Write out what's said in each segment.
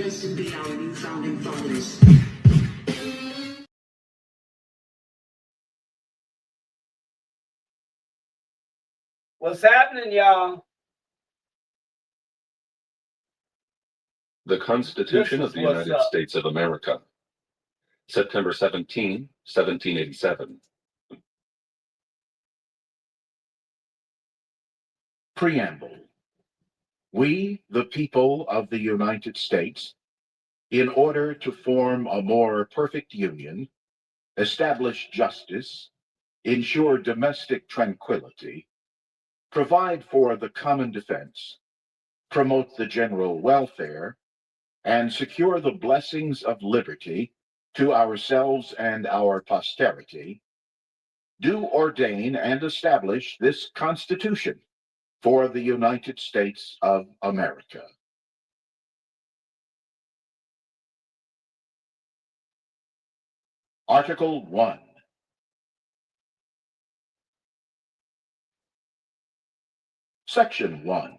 Blessed be our new founding fathers. What's happening, y'all? The Constitution of the United States of America, September 17, 1787. Preamble. We, the people of the United States, in order to form a more perfect union, establish justice, ensure domestic tranquility, provide for the common defense, promote the general welfare, and secure the blessings of liberty to ourselves and our posterity, do ordain and establish this Constitution for the United States of America. Article 1. Section 1.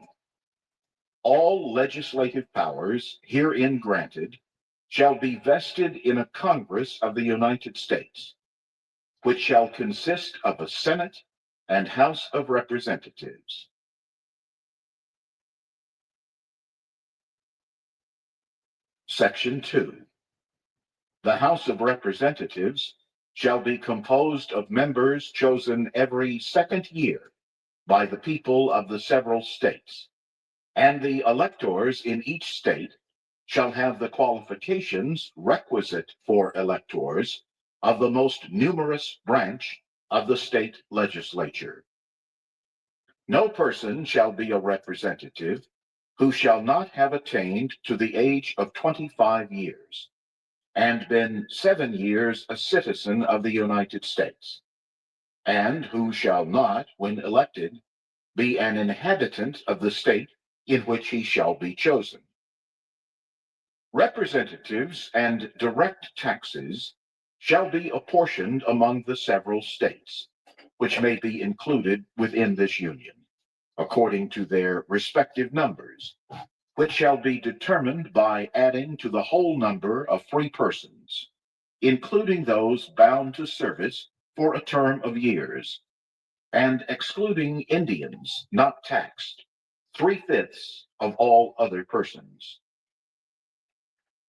All legislative powers herein granted shall be vested in a Congress of the United States, which shall consist of a Senate and House of Representatives. Section 2. The House of Representatives shall be composed of members chosen every second year by the people of the several states, and the electors in each state shall have the qualifications requisite for electors of the most numerous branch of the state legislature. No person shall be a representative who shall not have attained to the age of 25 years and been 7 years a citizen of the United States, and who shall not, when elected, be an inhabitant of the state in which he shall be chosen. Representatives and direct taxes shall be apportioned among the several states, which may be included within this union, according to their respective numbers, which shall be determined by adding to the whole number of free persons, including those bound to service for a term of years, and excluding Indians not taxed, 3/5 of all other persons.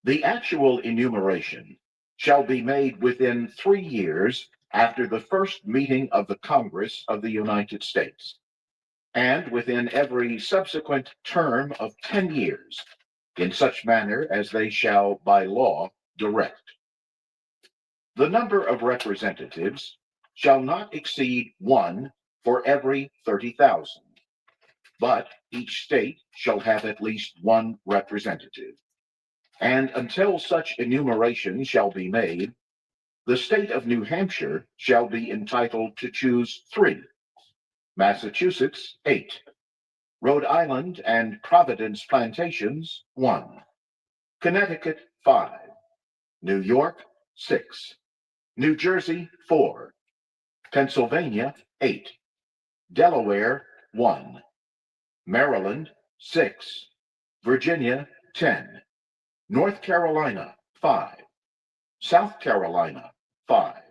The actual enumeration shall be made within 3 years after the first meeting of the Congress of the United States, and within every subsequent term of 10 years, in such manner as they shall by law direct. The number of representatives shall not exceed 1 for every 30,000, but each state shall have at least 1 representative. And until such enumeration shall be made, the state of New Hampshire shall be entitled to choose 3, Massachusetts 8, Rhode Island and Providence plantations 1, Connecticut 5, New York 6, New Jersey 4, Pennsylvania 8, Delaware 1, Maryland 6, Virginia 10, North Carolina 5, South Carolina 5,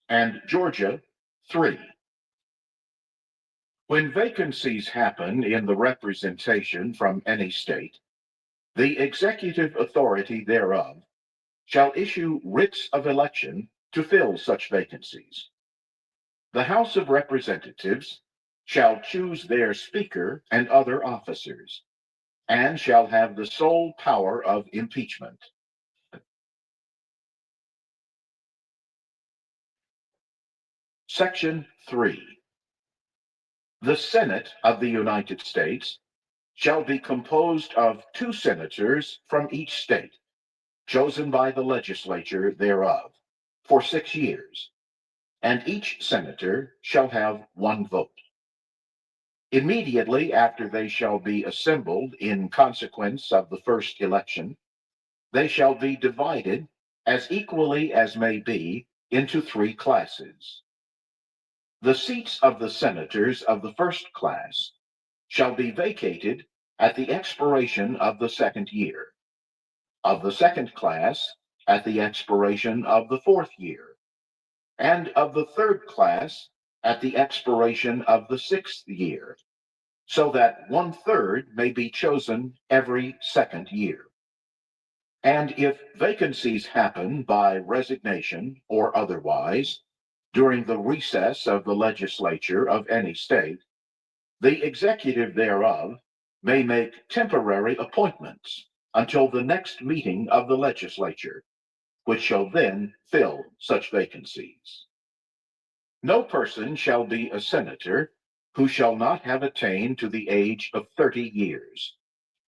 and Georgia 3. When vacancies happen in the representation from any state, the executive authority thereof shall issue writs of election to fill such vacancies. The House of Representatives shall choose their speaker and other officers, and shall have the sole power of impeachment. Section 3. The Senate of the United States shall be composed of 2 senators from each state, chosen by the legislature thereof, for 6 years, and each senator shall have 1 vote. Immediately after they shall be assembled in consequence of the first election, they shall be divided as equally as may be into 3 classes. The seats of the senators of the first class shall be vacated at the expiration of the second year, of the second class at the expiration of the fourth year, and of the third class at the expiration of the sixth year, so that 1/3 may be chosen every second year. And if vacancies happen by resignation or otherwise during the recess of the legislature of any state, the executive thereof may make temporary appointments until the next meeting of the legislature, which shall then fill such vacancies. No person shall be a senator who shall not have attained to the age of 30 years,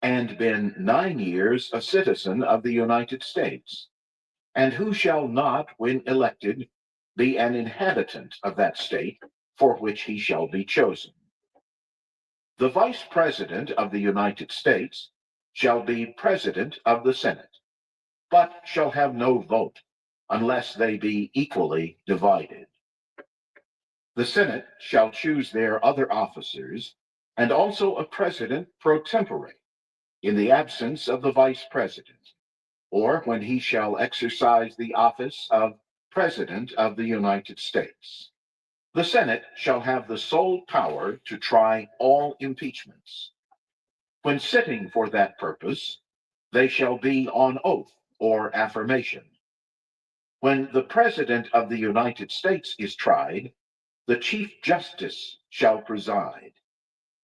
and been 9 years a citizen of the United States, and who shall not, when elected, be an inhabitant of that state for which he shall be chosen. The Vice President of the United States shall be President of the Senate, but shall have no vote unless they be equally divided. The Senate shall choose their other officers, and also a President pro tempore, in the absence of the Vice President, or when he shall exercise the office of President of the United States. The Senate shall have the sole power to try all impeachments. When sitting for that purpose, they shall be on oath or affirmation. When the President of the United States is tried, the Chief Justice shall preside,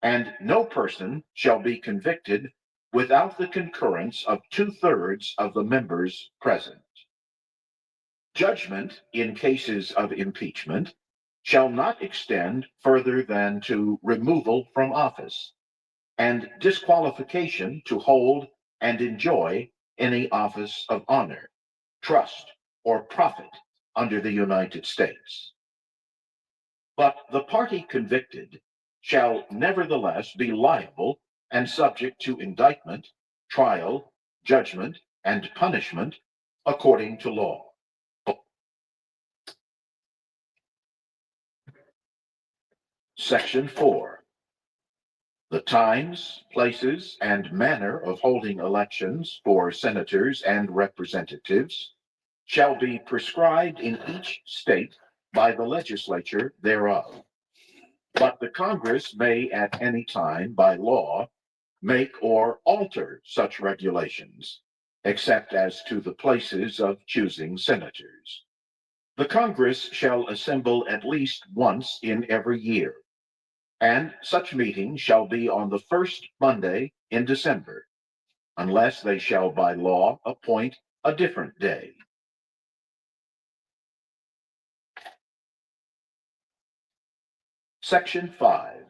and no person shall be convicted without the concurrence of 2/3 of the members present. Judgment in cases of impeachment shall not extend further than to removal from office, and disqualification to hold and enjoy any office of honor, trust, or profit under the United States. But the party convicted shall nevertheless be liable and subject to indictment, trial, judgment, and punishment according to law. Section 4. The times, places, and manner of holding elections for senators and representatives shall be prescribed in each state by the legislature thereof. But the Congress may at any time by law make or alter such regulations, except as to the places of choosing senators. The Congress shall assemble at least once in every year, and such meeting shall be on the first Monday in December, unless they shall by law appoint a different day. Section 5.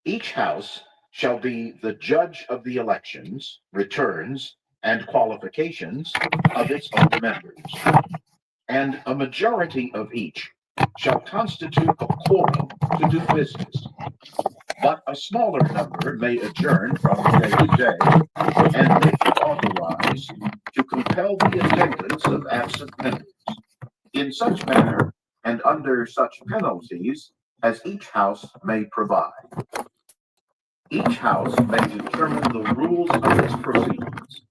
Each House shall be the judge of the elections, returns, and qualifications of its own members, and a majority of each shall constitute a quorum to do business, but a smaller number may adjourn from day to day, and may be authorized to compel the attendance of absent members, in such manner and under such penalties as each House may provide. Each House may determine the rules of its proceedings,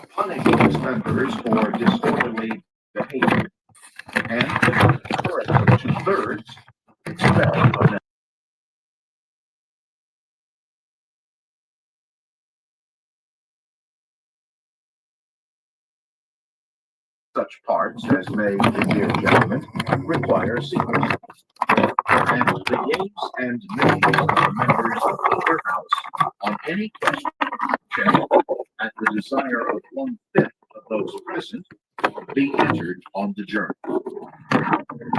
punishing its members for disorderly behavior, and with the concurrence of 2/3, expel a member. Such parts as may, in their judgment, require secrecy, and the yeas and nays of the members of either House on any question shall, at the desire of 1/5 of those present, be entered on the journal.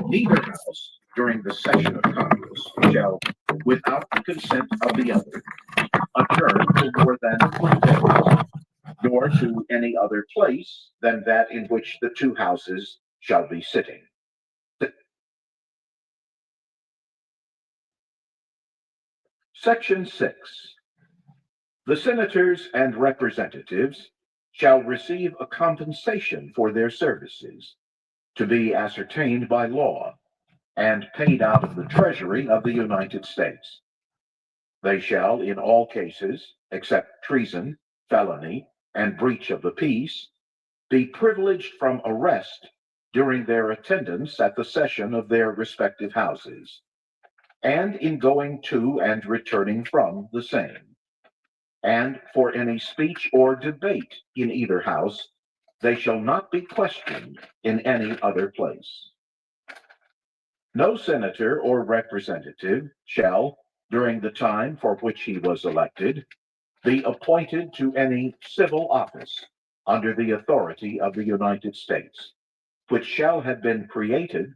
Neither House, during the session of Congress, shall, without the consent of the other, adjourn to more than 1 day, nor to any other place than that in which the two houses shall be sitting. Section 6. The senators and representatives shall receive a compensation for their services, to be ascertained by law, and paid out of the Treasury of the United States. They shall, in all cases, except treason, felony, and breach of the peace, be privileged from arrest during their attendance at the session of their respective houses, and in going to and returning from the same. And for any speech or debate in either house, they shall not be questioned in any other place. No senator or representative shall, during the time for which he was elected, be appointed to any civil office under the authority of the United States, which shall have been created,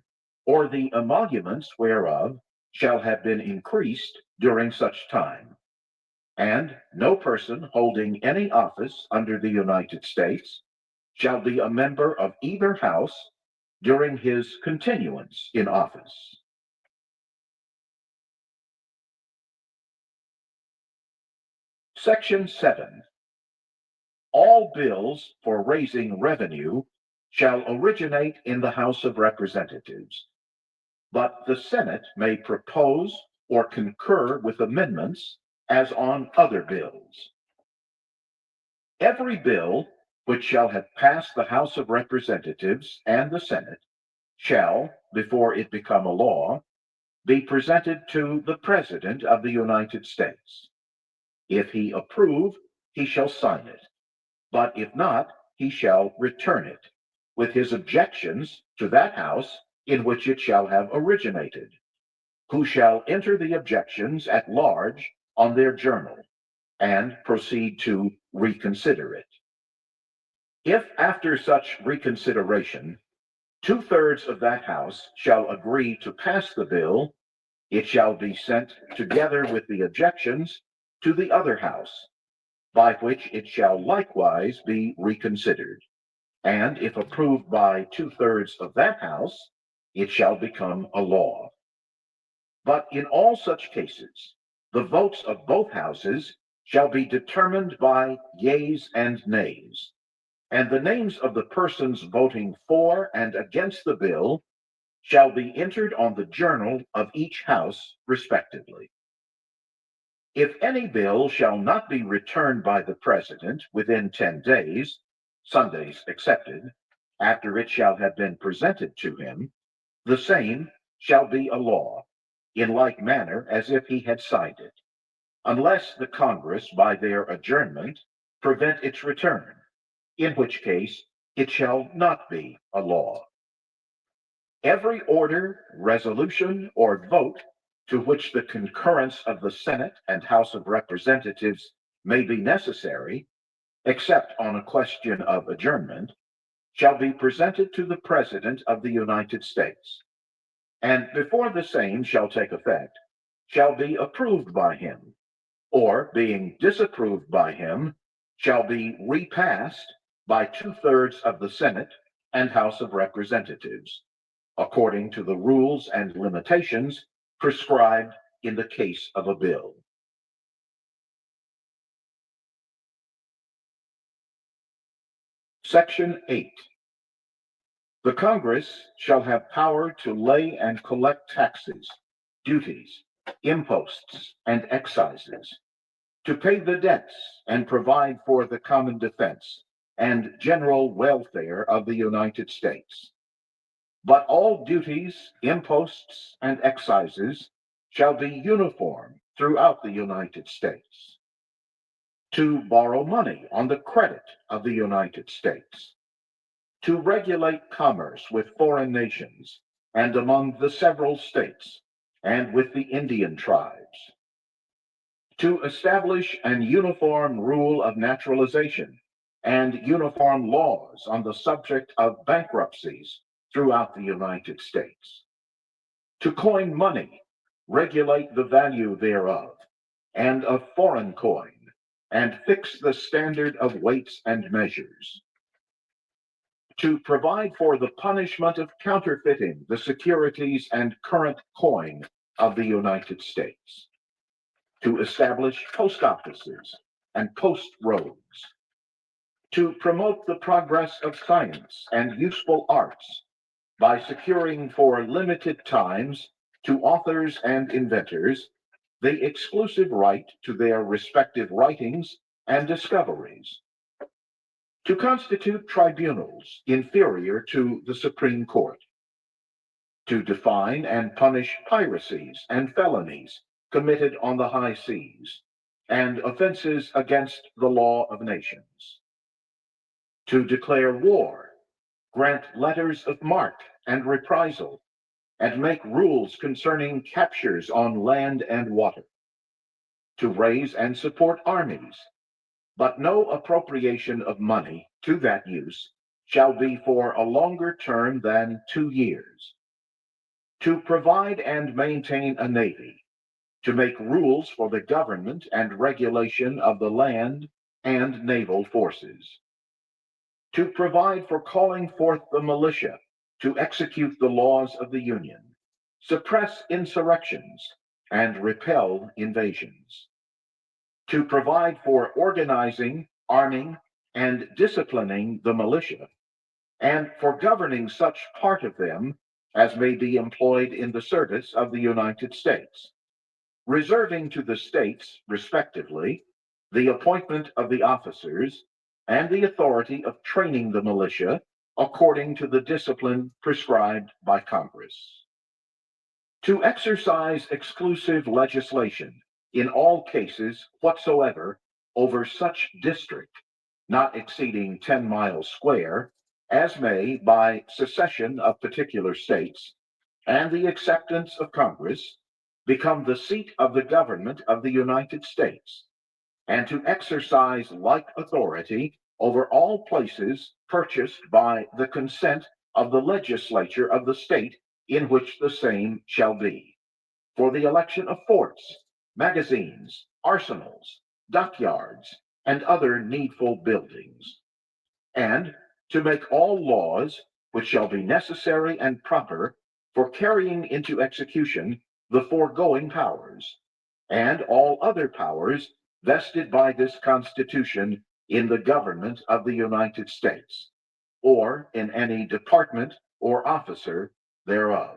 or the emoluments whereof shall have been increased during such time. And no person holding any office under the United States shall be a member of either house during his continuance in office. Section 7. All bills for raising revenue shall originate in the House of Representatives, but the Senate may propose or concur with amendments as on other bills. Every bill which shall have passed the House of Representatives and the Senate shall, before it become a law, be presented to the President of the United States. If he approve, he shall sign it, but if not, he shall return it, with his objections to that House in which it shall have originated, who shall enter the objections at large on their journal, and proceed to reconsider it. If after such reconsideration 2/3 of that House shall agree to pass the bill, it shall be sent together with the objections to the other House, by which it shall likewise be reconsidered. And if approved by 2/3 of that House, it shall become a law. But in all such cases, the votes of both Houses shall be determined by yeas and nays, and the names of the persons voting for and against the bill shall be entered on the journal of each House respectively. If any bill shall not be returned by the President within 10 days, Sundays excepted, after it shall have been presented to him, the same shall be a law, in like manner as if he had signed it, unless the Congress by their adjournment prevent its return, in which case it shall not be a law. Every order, resolution, or vote to which the concurrence of the Senate and House of Representatives may be necessary, except on a question of adjournment, shall be presented to the President of the United States, and before the same shall take effect, shall be approved by him, or being disapproved by him, shall be repassed by 2/3 of the Senate and House of Representatives, according to the rules and limitations prescribed in the case of a bill. Section 8. The Congress shall have power to lay and collect taxes, duties, imposts, and excises, to pay the debts and provide for the common defense and general welfare of the United States. But all duties, imposts, and excises shall be uniform throughout the United States. To borrow money on the credit of the United States. To regulate commerce with foreign nations and among the several states and with the Indian tribes. To establish an uniform rule of naturalization and uniform laws on the subject of bankruptcies throughout the United States. To coin money, regulate the value thereof, and of foreign coin, and fix the standard of weights and measures. To provide for the punishment of counterfeiting the securities and current coin of the United States. To establish post offices and post roads. To promote the progress of science and useful arts by securing for limited times to authors and inventors the exclusive right to their respective writings and discoveries. To constitute tribunals inferior to the Supreme Court. To define and punish piracies and felonies committed on the high seas, and offenses against the law of nations. To declare war, grant letters of marque and reprisal, and make rules concerning captures on land and water. To raise and support armies, but no appropriation of money to that use shall be for a longer term than 2 years. To provide and maintain a navy, to make rules for the government and regulation of the land and naval forces. To provide for calling forth the militia to execute the laws of the Union, suppress insurrections, and repel invasions. To provide for organizing, arming, and disciplining the militia, and for governing such part of them as may be employed in the service of the United States, reserving to the states, respectively, the appointment of the officers and the authority of training the militia according to the discipline prescribed by Congress. To exercise exclusive legislation in all cases whatsoever over such district, not exceeding 10 miles square, as may, by secession of particular states and the acceptance of Congress, become the seat of the government of the United States, and to exercise like authority over all places purchased by the consent of the legislature of the state in which the same shall be, for the election of forts, magazines, arsenals, dockyards, and other needful buildings, and to make all laws which shall be necessary and proper for carrying into execution the foregoing powers, and all other powers vested by this Constitution in the government of the United States, or in any department or officer thereof.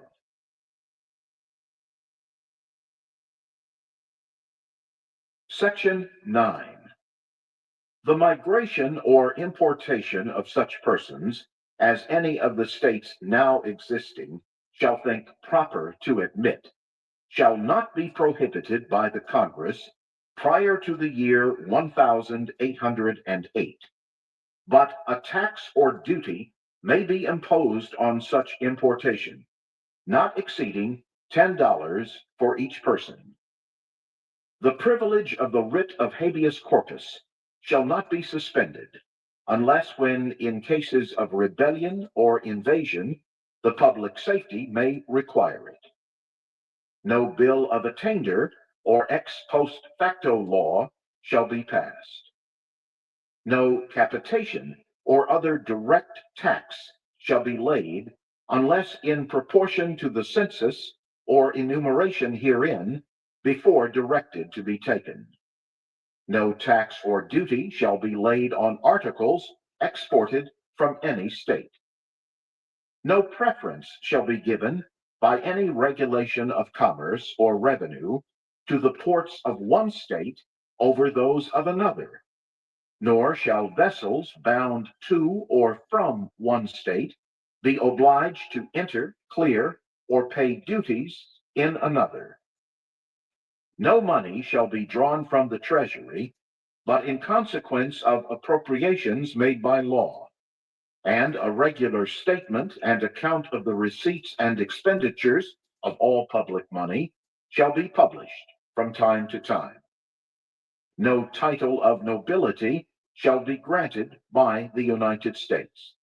Section 9. The migration or importation of such persons as any of the states now existing shall think proper to admit shall not be prohibited by the Congress prior to the year 1808, but a tax or duty may be imposed on such importation, not exceeding $10 for each person. The privilege of the writ of habeas corpus shall not be suspended, unless when in cases of rebellion or invasion the public safety may require it. No bill of attainder or ex post facto law shall be passed. No capitation or other direct tax shall be laid unless in proportion to the census or enumeration herein before directed to be taken. No tax or duty shall be laid on articles exported from any state. No preference shall be given by any regulation of commerce or revenue to the ports of one state over those of another, nor shall vessels bound to or from one state be obliged to enter, clear, or pay duties in another. No money shall be drawn from the treasury, but in consequence of appropriations made by law, and a regular statement and account of the receipts and expenditures of all public money shall be published from time to time. No title of nobility shall be granted by the United States,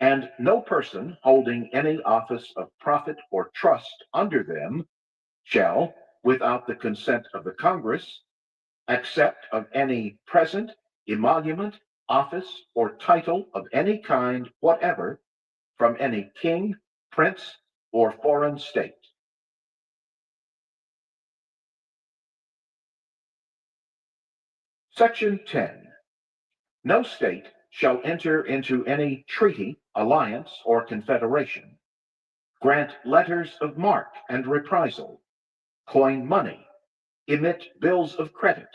and no person holding any office of profit or trust under them shall, without the consent of the Congress, accept of any present, emolument, office, or title of any kind whatever from any king, prince, or foreign state. Section 10. No state shall enter into any treaty, alliance, or confederation, grant letters of marque and reprisal, coin money, emit bills of credit,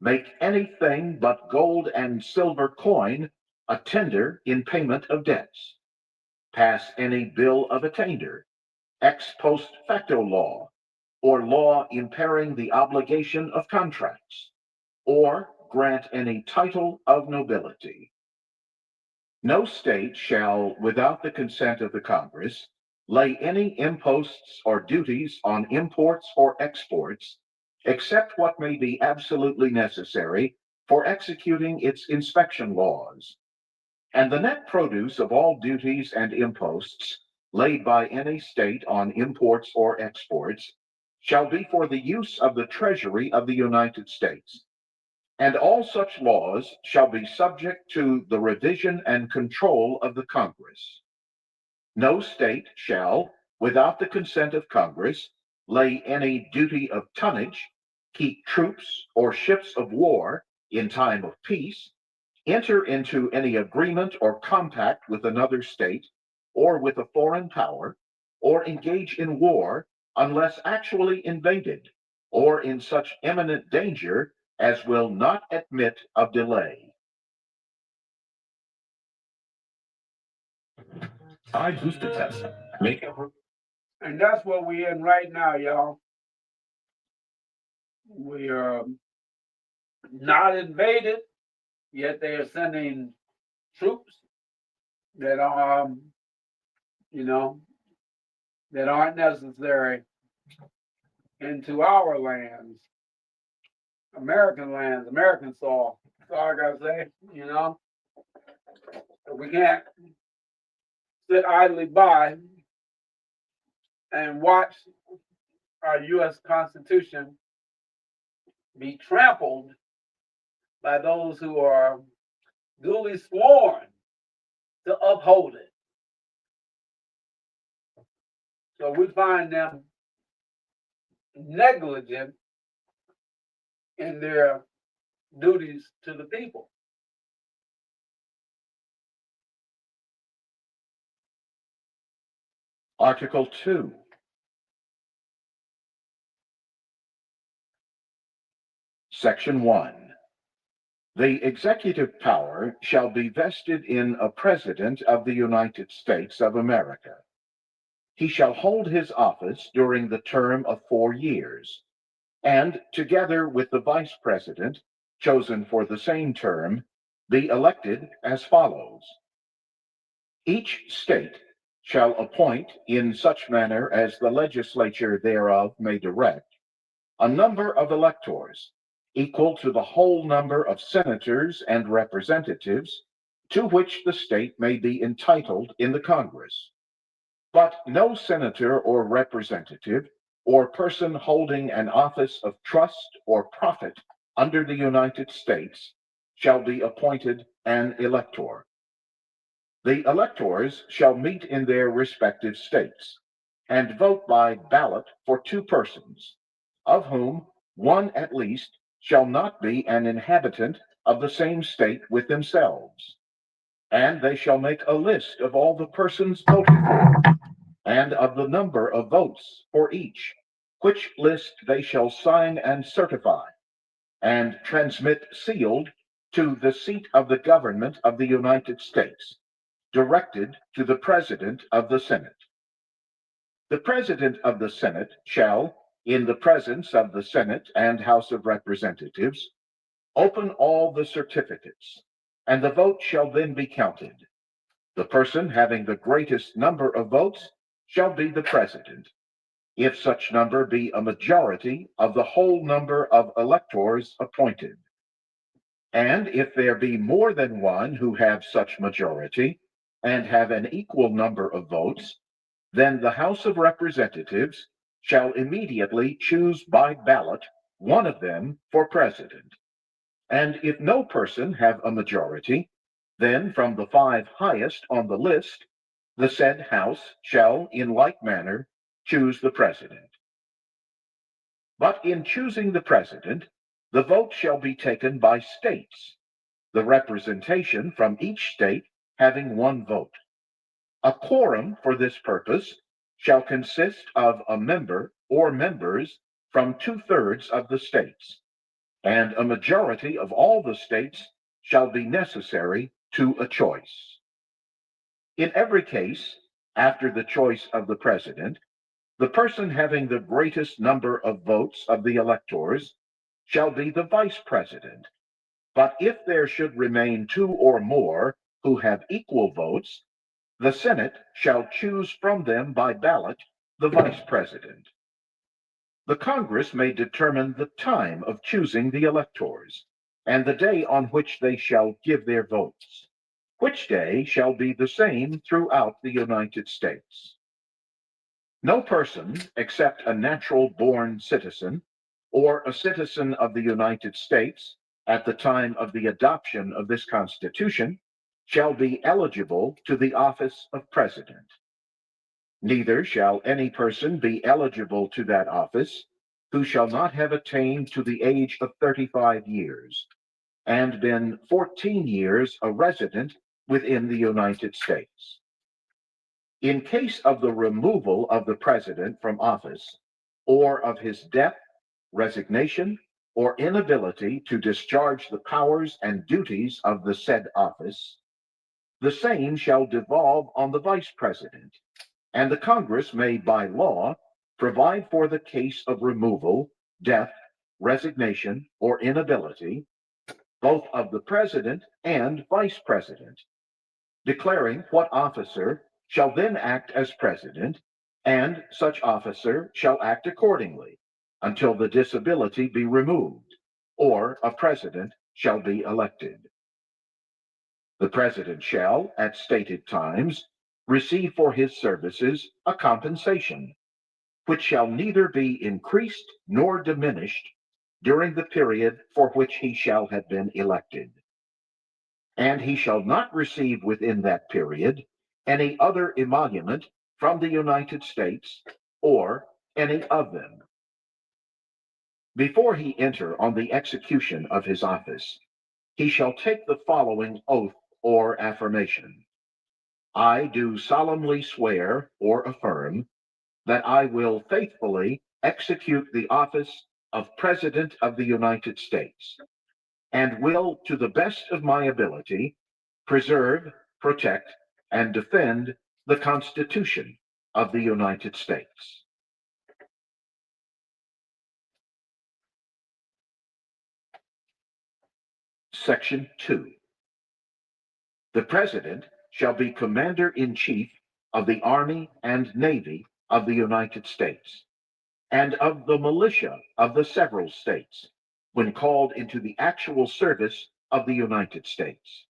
make anything but gold and silver coin a tender in payment of debts, pass any bill of attainder, ex post facto law, or law impairing the obligation of contracts, or grant any title of nobility. No state shall, without the consent of the Congress, lay any imposts or duties on imports or exports, except what may be absolutely necessary for executing its inspection laws. And the net produce of all duties and imposts laid by any state on imports or exports shall be for the use of the Treasury of the United States. And all such laws shall be subject to the revision and control of the Congress. No state shall, without the consent of Congress, lay any duty of tonnage, keep troops or ships of war in time of peace, enter into any agreement or compact with another state or with a foreign power, or engage in war unless actually invaded or in such imminent danger as will not admit of delay. Side booster test. Make a And that's what we're in right now, y'all. We are not invaded, yet they are sending troops that are, that aren't necessary into our lands, American soil. That's all I gotta say, But we can't sit idly by and watch our U.S. Constitution be trampled by those who are duly sworn to uphold it. So we find them negligent in their duties to the people. Article 2. Section 1. The executive power shall be vested in a President of the United States of America. He shall hold his office during the term of 4 years, and, together with the Vice President, chosen for the same term, be elected as follows. Each state shall appoint, in such manner as the legislature thereof may direct, a number of electors, equal to the whole number of senators and representatives to which the state may be entitled in the Congress. But no senator or representative or person holding an office of trust or profit under the United States shall be appointed an elector. The electors shall meet in their respective states and vote by ballot for 2 persons, of whom one at least shall not be an inhabitant of the same state with themselves. And they shall make a list of all the persons voted for, and of the number of votes for each, which list they shall sign and certify, and transmit sealed to the seat of the government of the United States, directed to the President of the Senate. The President of the Senate shall, in the presence of the Senate and House of Representatives, open all the certificates, and the vote shall then be counted. The person having the greatest number of votes shall be the President, if such number be a majority of the whole number of electors appointed. And if there be more than one who have such majority, and have an equal number of votes, then the House of Representatives shall immediately choose by ballot one of them for president. And if no person have a majority, then from the 5 highest on the list, the said House shall in like manner choose the president. But in choosing the president, the vote shall be taken by states, the representation from each state having 1 vote. A quorum for this purpose shall consist of a member or members from 2/3 of the states, and a majority of all the states shall be necessary to a choice. In every case, after the choice of the president, the person having the greatest number of votes of the electors shall be the vice president. But if there should remain two or more who have equal votes, the Senate shall choose from them by ballot the vice president. The Congress may determine the time of choosing the electors, and the day on which they shall give their votes, which day shall be the same throughout the United States. No person, except a natural-born citizen, or a citizen of the United States at the time of the adoption of this Constitution, shall be eligible to the office of president. Neither shall any person be eligible to that office who shall not have attained to the age of 35 years and been 14 years a resident within the United States. In case of the removal of the president from office, or of his death, resignation, or inability to discharge the powers and duties of the said office, the same shall devolve on the vice president, and the Congress may by law provide for the case of removal, death, resignation, or inability, both of the president and vice president, declaring what officer shall then act as president, and such officer shall act accordingly until the disability be removed, or a president shall be elected. The president shall, at stated times, receive for his services a compensation, which shall neither be increased nor diminished during the period for which he shall have been elected. And he shall not receive within that period any other emolument from the United States or any of them. Before he enter on the execution of his office, he shall take the following oath or affirmation. I do solemnly swear or affirm that I will faithfully execute the office of President of the United States, and will, to the best of my ability, preserve, protect, and defend the Constitution of the United States. Section 2. The President shall be Commander-in-Chief of the Army and Navy of the United States, and of the militia of the several states, when called into the actual service of the United States.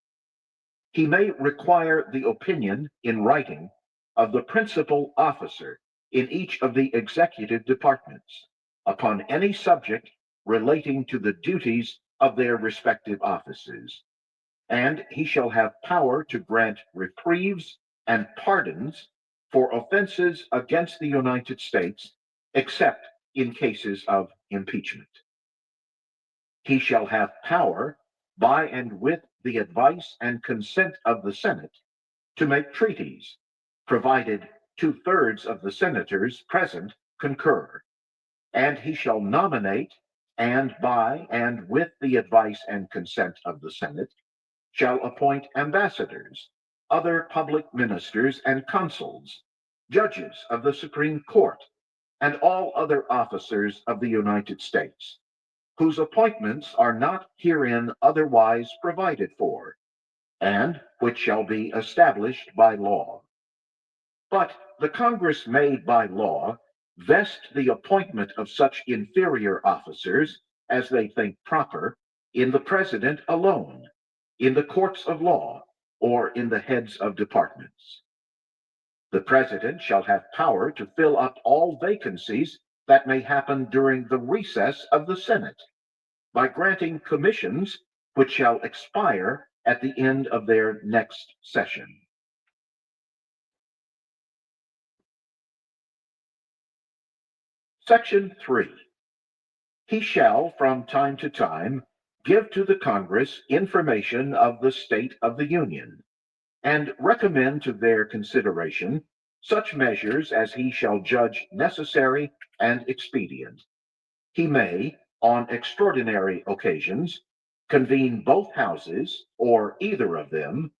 He may require the opinion in writing of the principal officer in each of the executive departments upon any subject relating to the duties of their respective offices, and he shall have power to grant reprieves and pardons for offenses against the United States, except in cases of impeachment. He shall have power, by and with the advice and consent of the Senate, to make treaties, provided 2/3 of the senators present concur, and he shall nominate, and by and with the advice and consent of the Senate, shall appoint ambassadors, other public ministers and consuls, judges of the Supreme Court, and all other officers of the United States, whose appointments are not herein otherwise provided for, and which shall be established by law. But the Congress may by law vest the appointment of such inferior officers as they think proper in the President alone, in the courts of law, or in the heads of departments. The President shall have power to fill up all vacancies that may happen during the recess of the Senate, by granting commissions which shall expire at the end of their next session. Section 3. He shall from time to time give to the Congress information of the state of the Union, and recommend to their consideration such measures as he shall judge necessary and expedient. He may, on extraordinary occasions, convene both houses or either of them,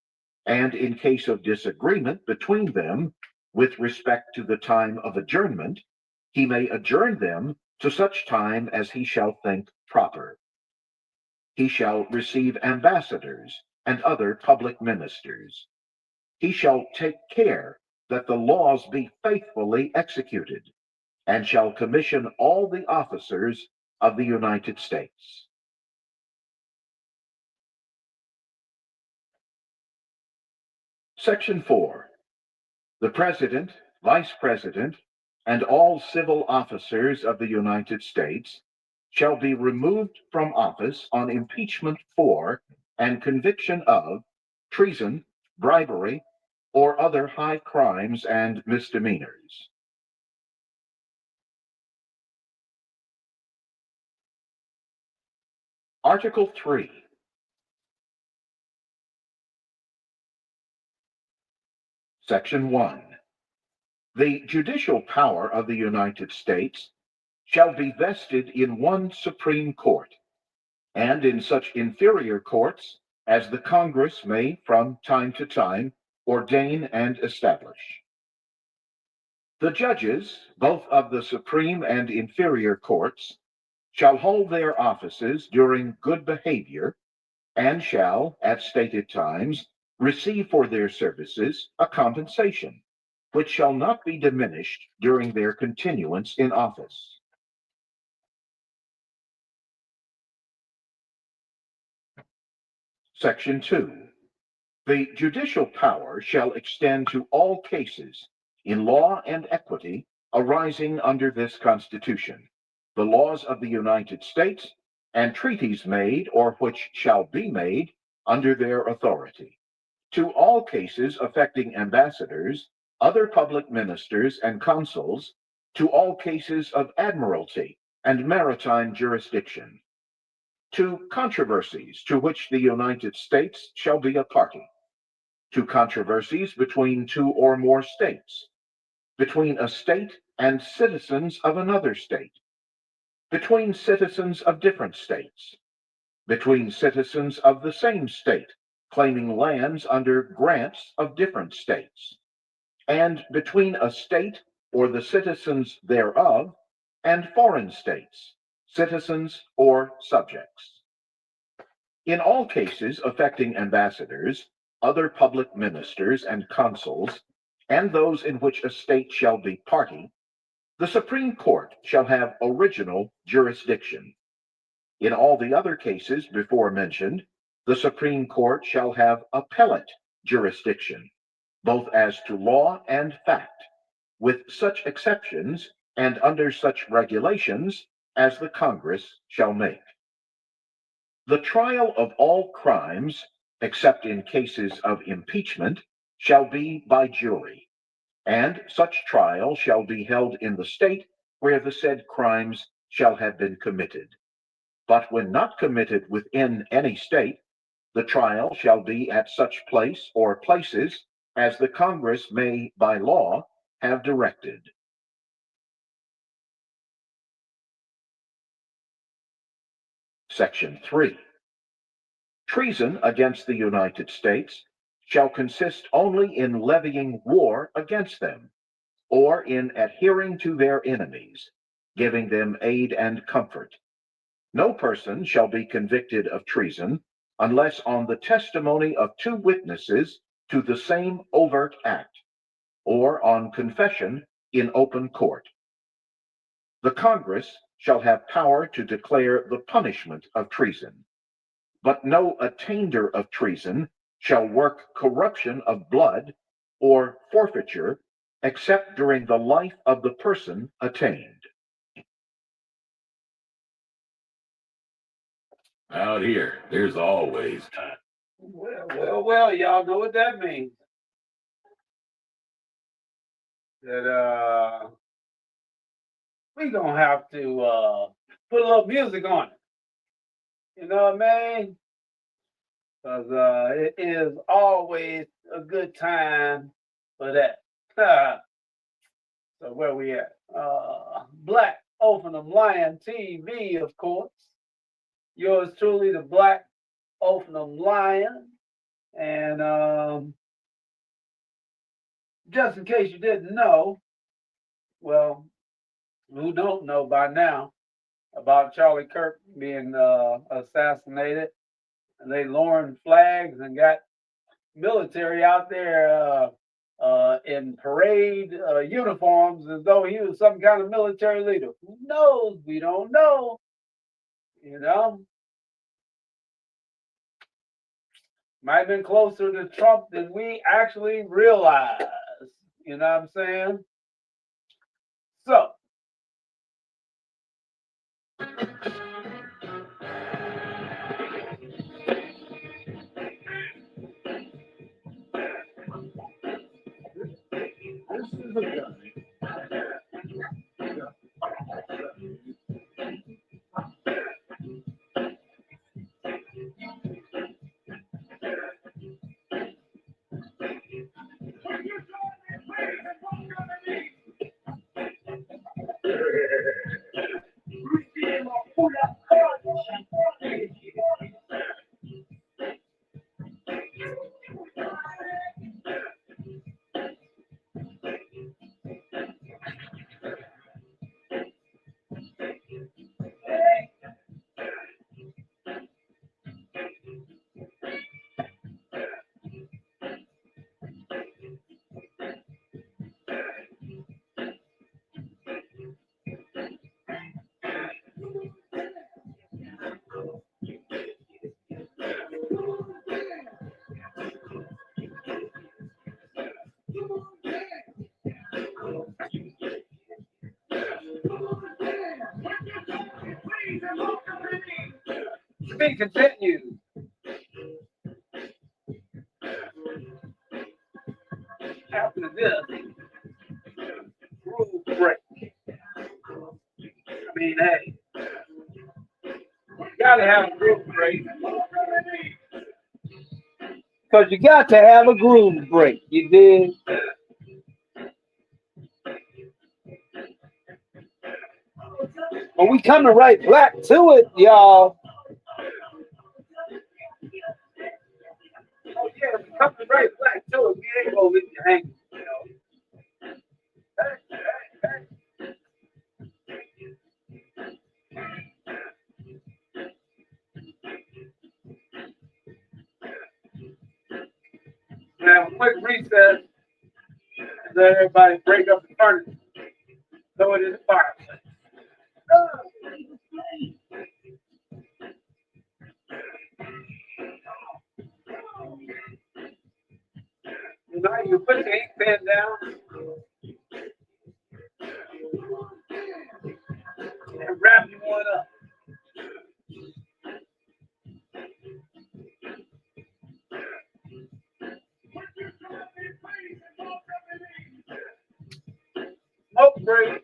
and in case of disagreement between them with respect to the time of adjournment, he may adjourn them to such time as he shall think proper. He shall receive ambassadors and other public ministers. He shall take care that the laws be faithfully executed, and shall commission all the officers of the United States. Section 4. The President, Vice President, and all civil officers of the United States shall be removed from office on impeachment for and conviction of treason, bribery, or other high crimes and misdemeanors. Article 3. Section 1. The judicial power of the United States shall be vested in one Supreme Court, and in such inferior courts as the Congress may from time to time ordain and establish. The judges, both of the Supreme and inferior courts, shall hold their offices during good behavior, and shall, at stated times, receive for their services a compensation, which shall not be diminished during their continuance in office. Section 2. The judicial power shall extend to all cases in law and equity arising under this Constitution, the laws of the United States, and treaties made or which shall be made under their authority. To all cases affecting ambassadors, other public ministers, and consuls, to all cases of admiralty and maritime jurisdiction, to controversies to which the United States shall be a party, to controversies between two or more states, between a state and citizens of another state, between citizens of different states, between citizens of the same state claiming lands under grants of different states, and between a state or the citizens thereof and foreign states, citizens or subjects. In all cases affecting ambassadors, other public ministers and consuls, and those in which a state shall be party, the Supreme Court shall have original jurisdiction. In all the other cases before mentioned, the Supreme Court shall have appellate jurisdiction, both as to law and fact, with such exceptions and under such regulations as the Congress shall make. The trial of all crimes, except in cases of impeachment, shall be by jury, and such trial shall be held in the state where the said crimes shall have been committed. But when not committed within any state, the trial shall be at such place or places as the Congress may by law have directed. Section 3. Treason against the United States shall consist only in levying war against them, or in adhering to their enemies, giving them aid and comfort. No person shall be convicted of treason unless on the testimony of two witnesses to the same overt act, or on confession in open court. The Congress shall have power to declare the punishment of treason, but no attainder of treason shall work corruption of blood or forfeiture except during the life of the person attained. Out here, there's always time. Well, y'all know what that means. That we gonna have to put a little music on it. You know what I mean? Because it is always a good time for that. So where we at? Black Openham Lion TV, of course. Yours truly, the Black Ophenham Lion. And just in case you didn't know, well, who don't know by now about Charlie Kirk being assassinated, and they lowering flags and got military out there in parade uniforms as though he was some kind of military leader. Who knows? We don't know. You know, might have been closer to Trump than we actually realize. You know what I'm saying? So, this is a guy. To be continued. After this, groove break. I mean, hey, you gotta have a groove break. Because you got to have a groove break. You did. But we coming right back to it, y'all. Oh yeah, we coming right back to it. We ain't gonna leave you hanging, you know. Now, quick recess. Let everybody break up the furniture. Throw it in the fireplace. You know, you put the ink pen down and wrap you one up. Smoke break.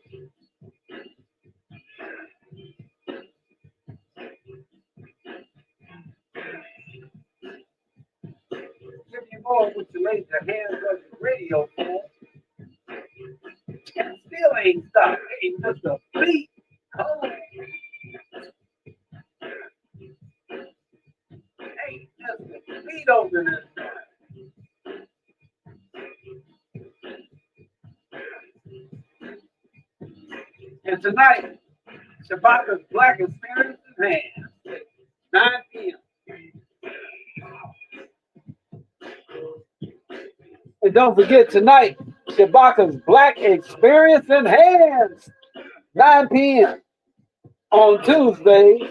Give you more with your laser hands on your radio phone. And still ain't stopped. Ain't just a beat. Oh. Ain't just a beat over this. And tonight, Shabaka's Black Experience in hand. 9 p.m. And don't forget tonight, Shabaka's Black Experience in Hands, 9 p.m. on Tuesdays.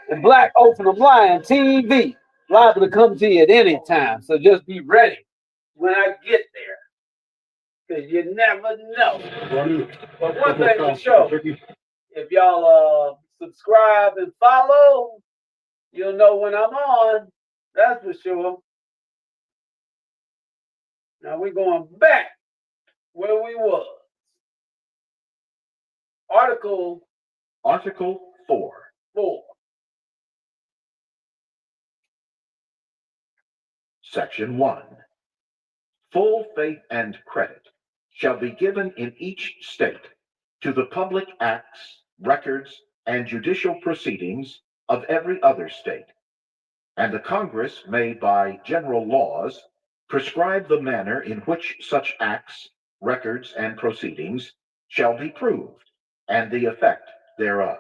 And Black Ophenham Lion TV, liable to come to you at any time. So just be ready when I get there, because you never know. But one thing for sure, if y'all subscribe and follow, you'll know when I'm on. That's for sure. Now we're going back where we was. Article 4. 4. Section 1. Full faith and credit shall be given in each state to the public acts, records, and judicial proceedings of every other state, and the Congress may by general laws prescribe the manner in which such acts, records, and proceedings shall be proved, and the effect thereof.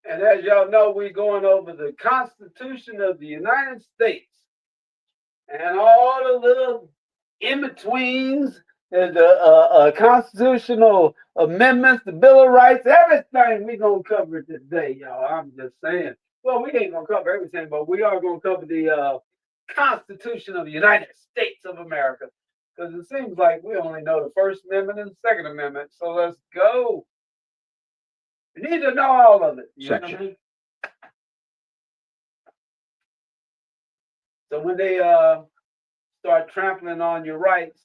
And as y'all know, we're going over the Constitution of the United States and all the little in-betweens, the constitutional amendments, the Bill of Rights, everything we're going to cover today, y'all. I'm just saying. Well, we ain't going to cover everything, but we are going to cover the Constitution of the United States of America. Because it seems like we only know the First Amendment and the Second Amendment. So let's go. You need to know all of it. You know what I mean? So when they start trampling on your rights,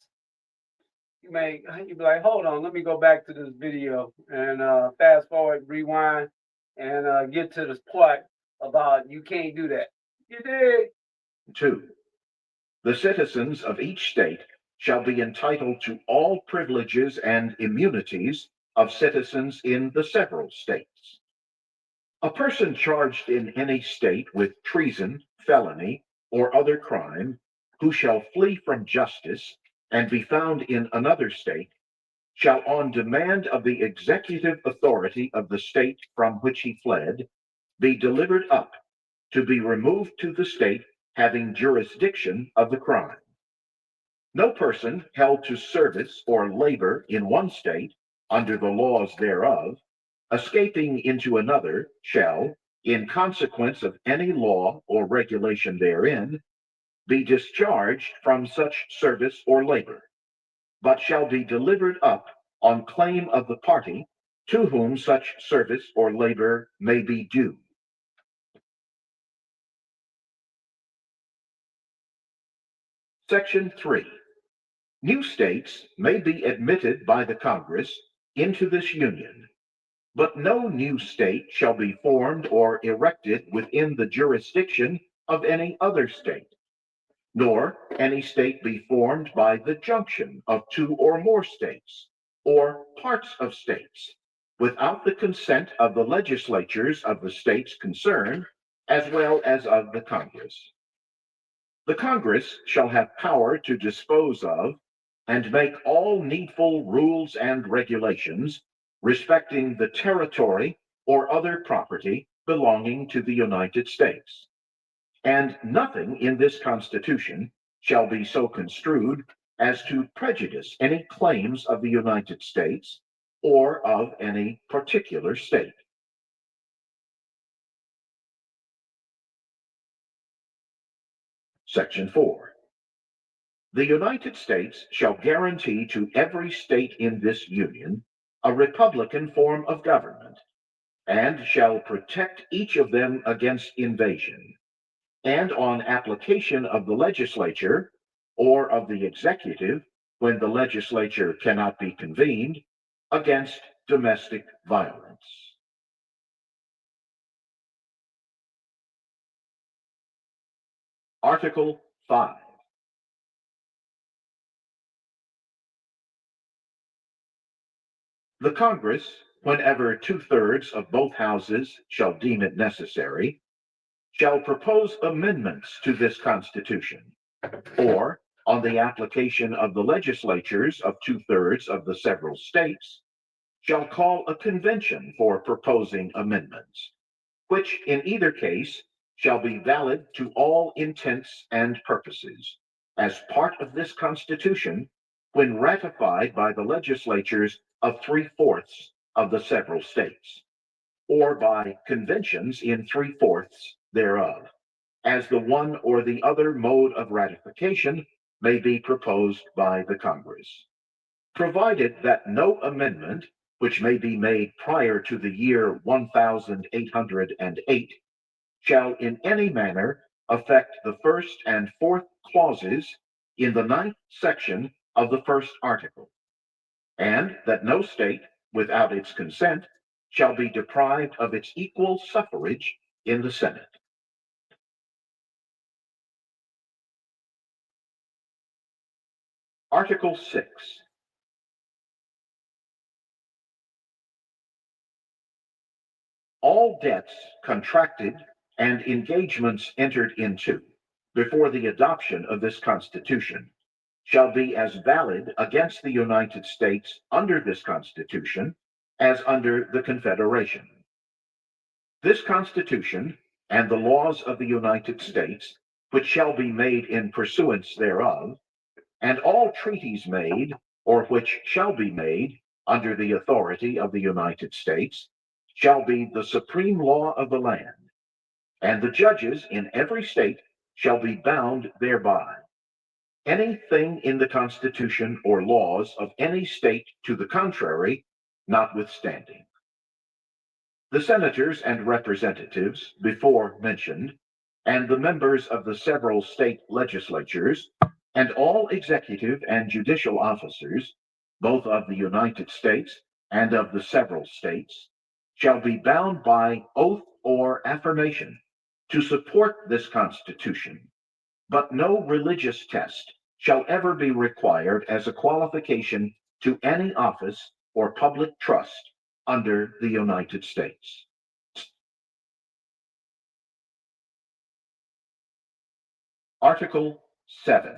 you be like, hold on, let me go back to this video and fast forward, rewind, and get to this part about you can't do that. You did. 2. The citizens of each state shall be entitled to all privileges and immunities of citizens in the several states. A person charged in any state with treason, felony, or other crime, who shall flee from justice and be found in another state, shall on demand of the executive authority of the state from which he fled, be delivered up to be removed to the state having jurisdiction of the crime. No person held to service or labor in one state under the laws thereof, escaping into another, shall, in consequence of any law or regulation therein, be discharged from such service or labor, but shall be delivered up on claim of the party to whom such service or labor may be due. Section 3. New states may be admitted by the Congress into this Union, but no new state shall be formed or erected within the jurisdiction of any other state, nor any state be formed by the junction of two or more states, or parts of states, without the consent of the legislatures of the states concerned, as well as of the Congress. The Congress shall have power to dispose of and make all needful rules and regulations respecting the territory or other property belonging to the United States. And nothing in this Constitution shall be so construed as to prejudice any claims of the United States or of any particular state. Section 4. The United States shall guarantee to every state in this Union a republican form of government, and shall protect each of them against invasion, and on application of the legislature or of the executive, when the legislature cannot be convened, against domestic violence. Article 5. The Congress, whenever 2/3 of both houses shall deem it necessary, shall propose amendments to this Constitution, or, on the application of the legislatures of 2/3 of the several states, shall call a convention for proposing amendments, which in either case shall be valid to all intents and purposes, as part of this Constitution, when ratified by the legislatures of 3/4 of the several states, or by conventions in 3/4 thereof, as the one or the other mode of ratification may be proposed by the Congress, provided that no amendment which may be made prior to the year 1808 shall in any manner affect the first and fourth clauses in the 9th section of the first article, and that no state, without its consent, shall be deprived of its equal suffrage in the Senate. Article 6. All debts contracted and engagements entered into before the adoption of this Constitution shall be as valid against the United States under this Constitution as under the Confederation. This Constitution and the laws of the United States, which shall be made in pursuance thereof, and all treaties made or which shall be made under the authority of the United States, shall be the supreme law of the land, and the judges in every state shall be bound thereby. Anything in the Constitution or laws of any state to the contrary, notwithstanding. The senators and representatives before mentioned, and the members of the several state legislatures, and all executive and judicial officers, both of the United States and of the several states, shall be bound by oath or affirmation to support this Constitution, but no religious test shall ever be required as a qualification to any office or public trust under the United States. Article 7.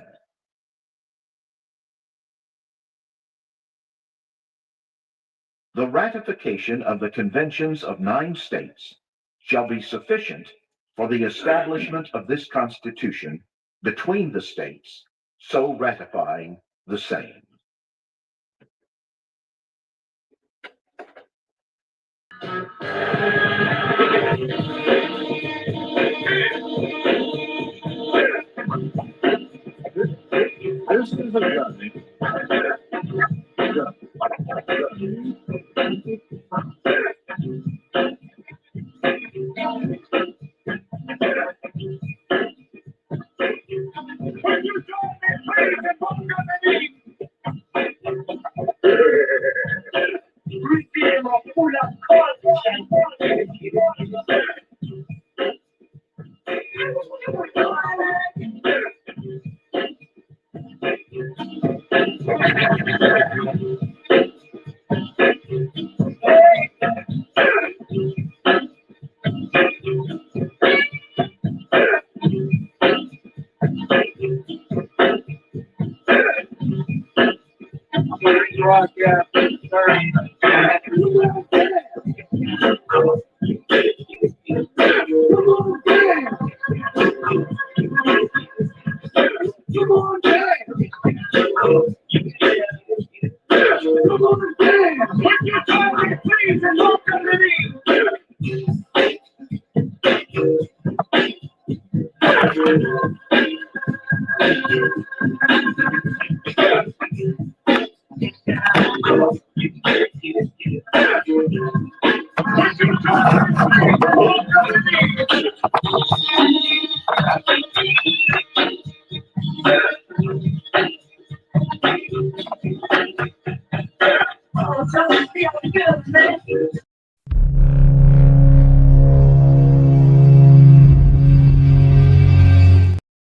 The ratification of the conventions of 9 states shall be sufficient for the establishment of this Constitution between the states, so ratifying the same. This is a